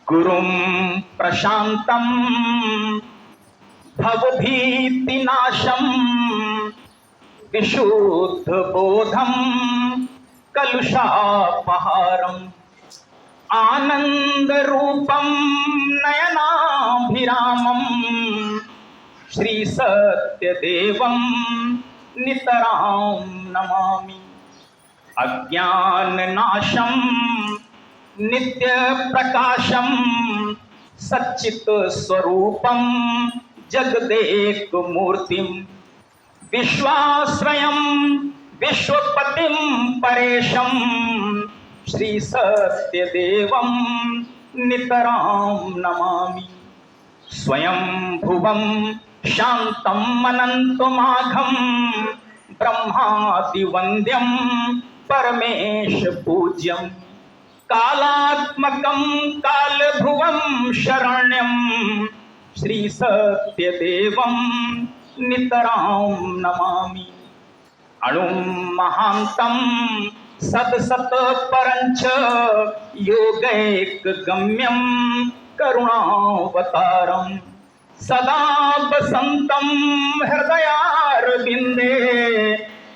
गुरुं प्रशान्तं भवभीतिनाशं विशुद्धबोधं कलुषापहारम् आनन्दरूपं नयनाभिरामं श्रीसत्यदेवं नितरां नमामि। अज्ञाननाशं नित्यप्रकाशं सच्चित्स्वरूपं जगदेकमूर्तिं विश्वाश्रयं विश्वपतिं परेशं श्रीसत्यदेवं नितरां नमामि। स्वयं भुवं शान्तम् अनन्तमाघं ब्रह्मादिवन्द्यं परमेश पूज्यं कालात्मकं कालभुवं शरण्यं श्रीसत्यदेवं नितरां नमामि। अणुं महान्तं सदसत परञ्च योगैकगम्यं करुणावतारं सदा वसन्तं हृदयारविन्दे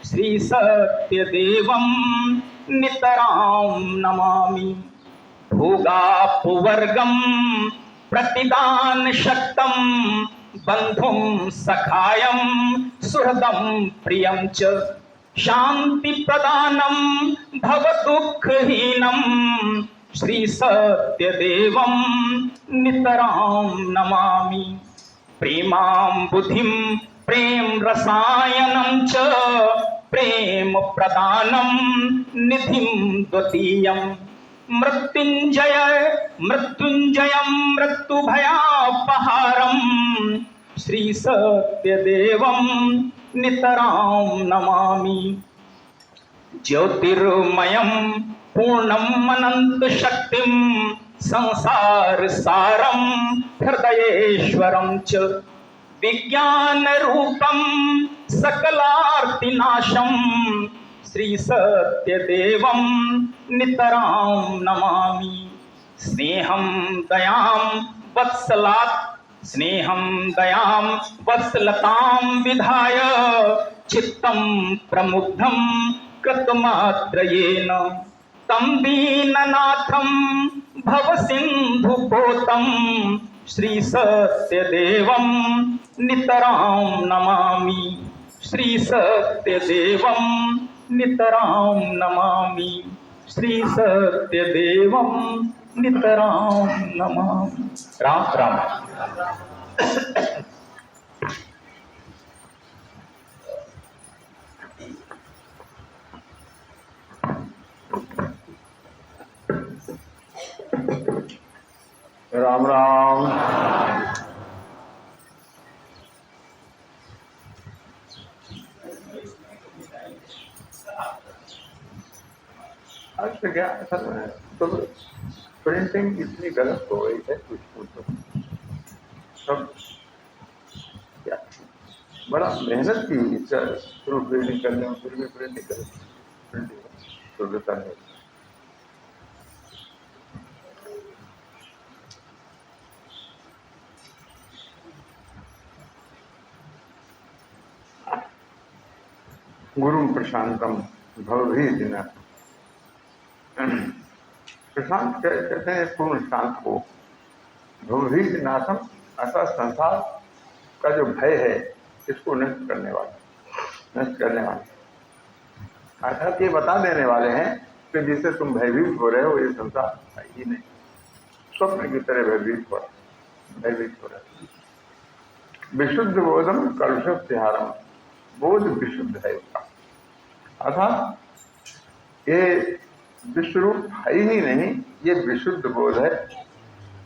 श्रीसत्यदेवं नितरां नमामि। भोगापवर्गं प्रतिदानशक्तं बन्धुं सखायं सुहृदं प्रियं च शान्तिप्रदानं भवदुःखहीनं श्रीसत्यदेवं नितरां नमामि। प्रेमां बुद्धिं प्रेम रसायनं च प्रेम प्रदानं निधिं द्वितीयं मृत्युंजयं मृत्युभयापहारं श्रीसत्यदेवं नितरां नमामि। ज्योतिर्मयं पूर्णम् अनन्तशक्तिं संसारसारं हृदयेश्वरं च विज्ञानरूपं सकलार्तिनाशं श्रीसत्यदेवं नितरां नमामि। स्नेहं दयां वत्सलतां विधाय चित्तं प्रमुग्धं कृतमात्रयेन तं दीननाथं भवसिन्धुपोतं श्रीसत्यदेवं नितरां नमामि। श्रीसत्यदेवं नितरां नमामि। श्रीसत्यदेवं नितरां नमामि। राम राम। राम राम। आज तो क्या असल में तो प्रिंटिंग इतनी गलत हो गई है, कुछ पूछो सब क्या बड़ा मेहनत की इसका प्रूफ रीडिंग करने में, फिर भी प्रिंटिंग कर तो देता है। गुरु प्रशांतम भवभीतिनाशम। प्रशांत कहते हैं पूर्ण शांत को, भवभीतिनाशम अर्थात संसार का जो भय है इसको नष्ट करने वाले अर्थात ये बता देने वाले हैं कि जिससे तुम भयभीत हो रहे हो ये संसार है ही नहीं, स्वप्न की तरह भयभीत हो रहे। विशुद्ध बोधम कलुषस्याहारम, बोध विशुद्ध है इसका, अर्थात ये विश्वरूप है ही नहीं, ये विशुद्ध बोध है।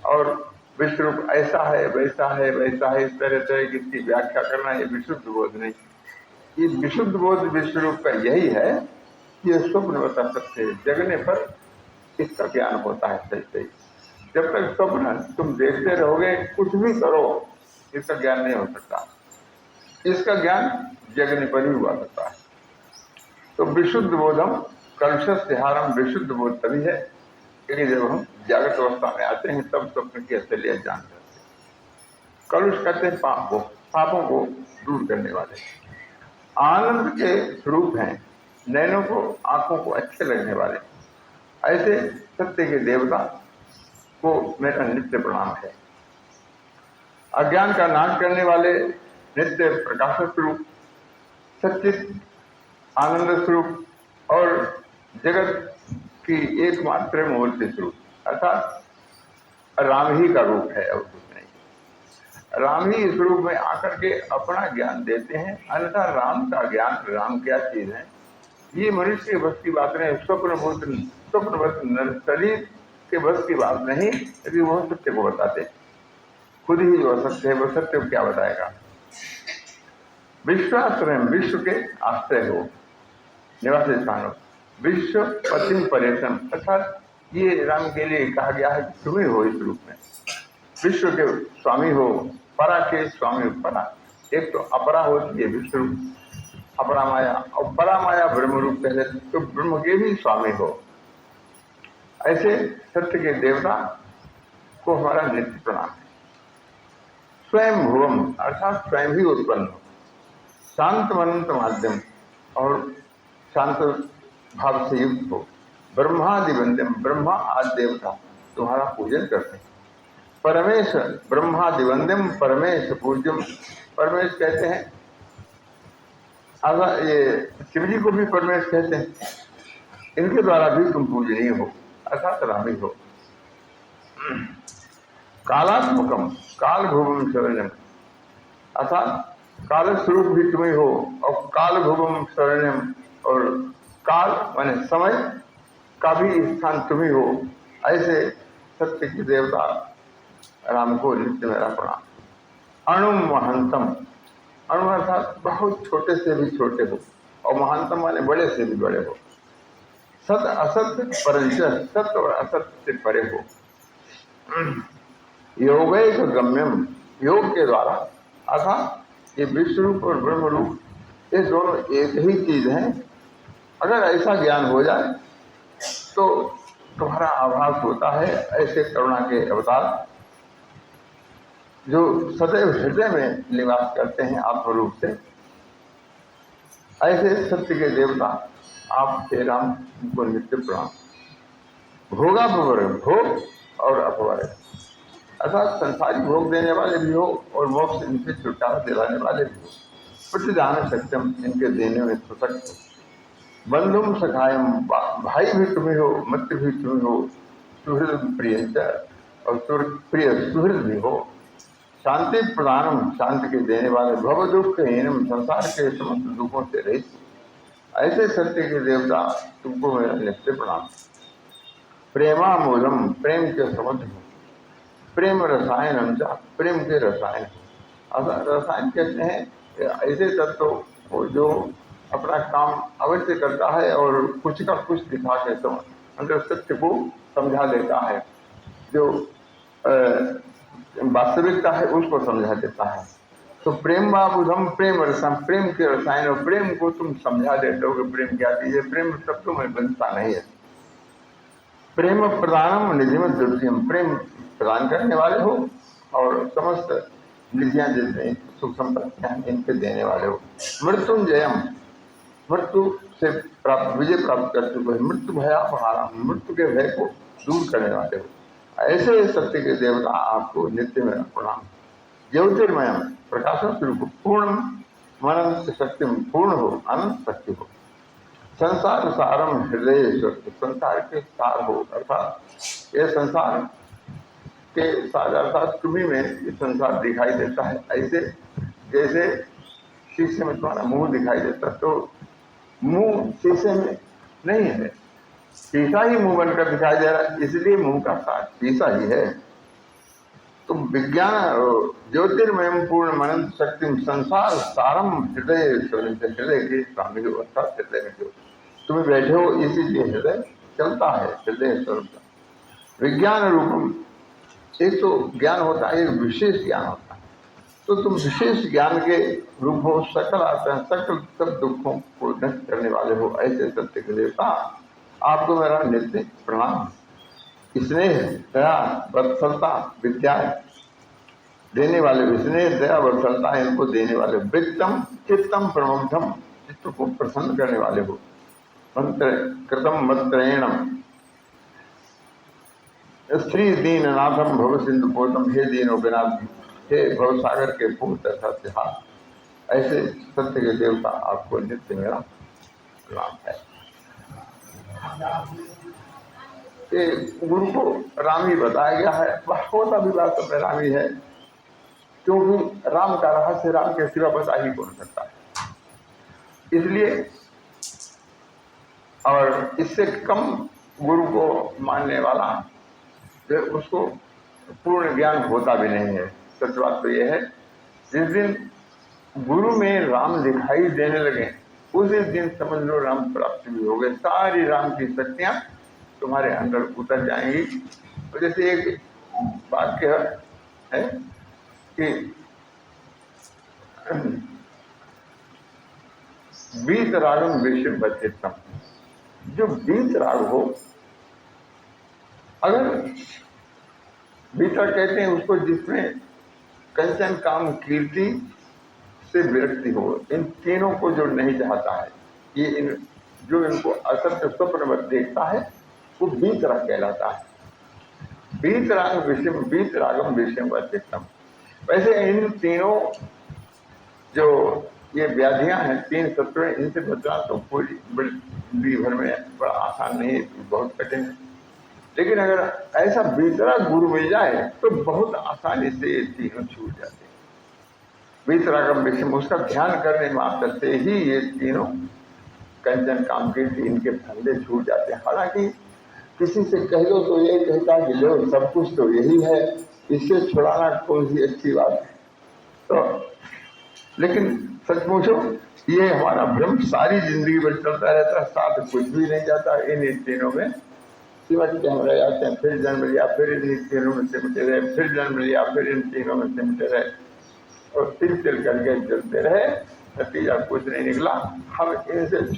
और विश्वरूप ऐसा है वैसा है इस तरह की इसकी व्याख्या करना ये विशुद्ध बोध नहीं। ये विशुद्ध बोध विश्वरूप का यही है कि ये स्वप्न बता सकते हैं, जगने पर इसका ज्ञान होता है सही। जब तक स्वप्न तुम देखते रहोगे कुछ भी करो इसका ज्ञान नहीं हो सकता, इसका ज्ञान जगने पर ही हुआ करता है। तो विशुद्ध बोधम कलुषस्याहारम, विशुद्ध बोध तभी है क्योंकि जब हम जागृत अवस्था में आते हैं तब स्वप्न की असलियत जान जाते हैं। कलुष कहते हैं पापों को दूर करने वाले, आनंद के स्वरूप हैं, नैनों को आंखों को अच्छे लगने वाले। ऐसे सत्य के देवता को मेरा नित्य प्रणाम है। अज्ञान का नाश करने वाले, नित्य प्रकाश स्वरूप, सच्चित आनंद स्वरूप और जगत की एकमात्र मूर्ति स्वरूप, अर्थात राम ही का रूप है और कुछ नहीं। राम ही इस रूप में आकर के अपना ज्ञान देते हैं, अन्यथा राम का ज्ञान, राम क्या चीज है, ये मनुष्य के बस की बात नहीं। स्वप्न शरीर के बस की बात नहीं, यदि वह सत्य को बताते, खुद ही जो सत्य है वह सत्य को क्या बताएगा। विश्वाश्रय, विश्व के आश्रय हो, निवास स्थान हो, विश्व पतिम परेशम, अर्थात ये राम के लिए कहा गया है कि तुम ही हो इस रूप में, विश्व के स्वामी हो, परा के स्वामी हो। परा एक तो अपरा होती है विश्व रूप, अपरा माया, और परा माया ब्रह्म रूप कहते, तो ब्रह्म के भी स्वामी हो। ऐसे सत्य के देवता को हमारा नित्य प्रणाम है। स्वयं भुवम, अर्थात स्वयं ही उत्पन्न हो, शांत मनंत माध्यम और शांत भाव से युक्त हो, ब्रह्मादि वंद्यम, ब्रह्मा आदि देवता तुम्हारा पूजन करते हैं। परमेश ब्रह्मादि वंद्यम परमेश पूज्यम, परमेश कहते हैं, अगर ये शिव जी को भी परमेश कहते हैं, इनके द्वारा भी तुम पूजनीय हो, अर्थात रामी हो। कालात्मकम, काल भुवम शरणम, अर्थात काल स्वरूप भी तुम्हें हो, और काल भुवम शरणम, और काल माने समय का भी स्थान तुम्हें हो। ऐसे सत्य के देवता राम को नित्य मेरा प्रणाम। अणु महंतम, अणु अर्थात बहुत छोटे से भी छोटे हो, और महंतम माने बड़े से भी बड़े हो। सत असत परंच, सत्य और असत से परे हो। योगैक गम्यम, योग के द्वारा, अर्थात ये विश्व रूप और ब्रह्म रूप ये दोनों एक ही चीज हैं। अगर ऐसा ज्ञान हो जाए तो तुम्हारा आभास होता है। ऐसे करुणा के अवतार जो सदैव हृदय में निवास करते हैं आत्मरूप से, ऐसे सत्य के देवता आप श्री राम को नित्य प्रणाम। भोगापवर, भोग और अपवर, अर्थात संसारी भोग देने वाले भी हो और मोक्ष इनसे छुटकारा दिलाने वाले भी हो। प्रतिदान सत्यम, इनके देने में सुसक्त हो। बंधुम सखायम, भाई भी तुम्हें हो, मित्र भी तुम्हें हो, सुहृद प्रिय और प्रिय सुहृद भी हो। शांति प्रदानम, शांति के देने वाले, भव दुख हीनम, संसार के समस्त दुखों से रहित। ऐसे सत्य के देवता तुमको मेरा नित्य प्रणाम। प्रेमामूलम, प्रेम के समुद्र हो, प्रेम रसायन, प्रेम के रसायन। रसायन कहते हैं ऐसे तत्व जो अपना काम अवश्य करता है और कुछ का कुछ दिखा के अंदर सत्य को समझा देता है, जो वास्तविकता है उसको समझा देता है। तो प्रेम बाबुधम, प्रेम रसम, प्रेम के रसायन, और प्रेम को तुम समझा देते हो कि प्रेम क्या चीज है। प्रेम शब्दों में बनता नहीं है। प्रेम प्रदानम निधिम दुर्जयम, प्रेम प्रदान करने वाले हो और समस्त निधियां जितनी सुख संपत्तियां इनके देने वाले हो। मृत्युंजयम, मृत्यु से प्राप्त विजय प्राप्त कर चुके हैं। मृत्यु भयापहारा, मृत्यु के भय को दूर करने वाले हो। ऐसे सत्य के देवता आपको नित्य मेरा प्रणाम। ज्योतिर्मयम, प्रकाश स्वरूप, पूर्ण मनंत शक्ति, पूर्ण हो, अनंत शक्ति हो। संसार सारम हृदय, संसार के सार हो, अर्थात ये संसार के सार अर्थात तुम्ही में ये संसार दिखाई देता है। ऐसे जैसे शीशे में तुम्हारा मुंह दिखाई देता, तो मुंह शीशे में नहीं है, शीशा ही मुंह बनकर दिखाई दे रहा है, इसलिए मुंह का सार शीशा ही है। तो विज्ञान ज्योतिर्मय पूर्ण मनंत शक्ति, संसार सारम हृदय, हृदय के स्वामी हो, अर्थात हृदय में जो तुम्हें बैठे हो इसीलिए हृदय चलता है, हृदय स्वरूप। विज्ञान रूपम, एक तो ज्ञान होता है, एक विशेष ज्ञान होता है। तो तुम विशेष ज्ञान के रूप हो, सकल आते हैं, सकल सब दुखों को नष्ट करने वाले हो। ऐसे सत्य के देवता आपको मेरा नित्य प्रणाम। स्नेह, दया, वत्सलता, विद्या देने वाले, स्नेह, दया, वत्सलता इनको देने वाले, वृत्तम चित्तम प्रमुग्धम, चित्त को प्रसन्न करने वाले हो, मंत्र कृतम मत्रेणम, श्री दीननाथम भव सिंधु पोतम, हे दीनोपनाथ, हे भवसागर के पूत सत्यहार, ऐसे सत्य के देवता आपको नित्य मेरा प्रणाम है। ये गुरु को राम ही बताया गया है, होता भी वास्तव में राम ही है, क्योंकि राम का रहस्य राम के सिवा बता ही कौन सकता है। इसलिए और इससे कम गुरु को मानने वाला फिर उसको पूर्ण ज्ञान होता भी नहीं है। सच बात तो यह है, जिस दिन गुरु में राम दिखाई देने लगे उसी दिन समझ लो राम प्राप्ति भी हो गए, सारी राम की शक्तियां तुम्हारे अंदर उतर जाएंगी। तो जैसे एक वाक्य है कि बीत रागम विषय बचितम, जो बीत राग हो, अगर बीता कहते हैं उसको जिसमें कंचन काम कीर्ति से विरक्ति हो, इन तीनों को जो नहीं चाहता है, ये जो इनको असत्य स्वप्न में देखता है वो बीत राग कहलाता है। बीत रागम विषय वचितम। वैसे इन तीनों जो ये व्याधियां हैं, तीन शत्रुएं, इनसे बचना तो पूरी जिंदगी भर में बड़ा आसान नहीं है, बहुत कठिन है। लेकिन अगर ऐसा बीतराग गुरु मिल जाए तो बहुत आसानी से ये तीनों छूट जाते हैं। बीतरागम विषय, उसका ध्यान करने मात्र से ही ये तीनों कंचन काम कीर्ति इनके फंदे छूट जाते हैं। हालांकि किसी से कह लो तो ये कहता कि लो सब कुछ तो यही है, इससे छुड़ाना कौन सी अच्छी बात है। तो लेकिन सचमुचो ये हमारा भ्रम सारी जिंदगी भर चलता रहता है, साथ कुछ भी नहीं जाता। इन तीनों में सिमट के हम रह जाते हैं, फिर जन्म लिया, फिर इन तीनों में सिमटे रहे, फिर जन्म लिया, फिर इन तीनों में सिमटे रहे, और तिल करके चलते रहे, नतीजा कुछ नहीं निकला। हम इनसे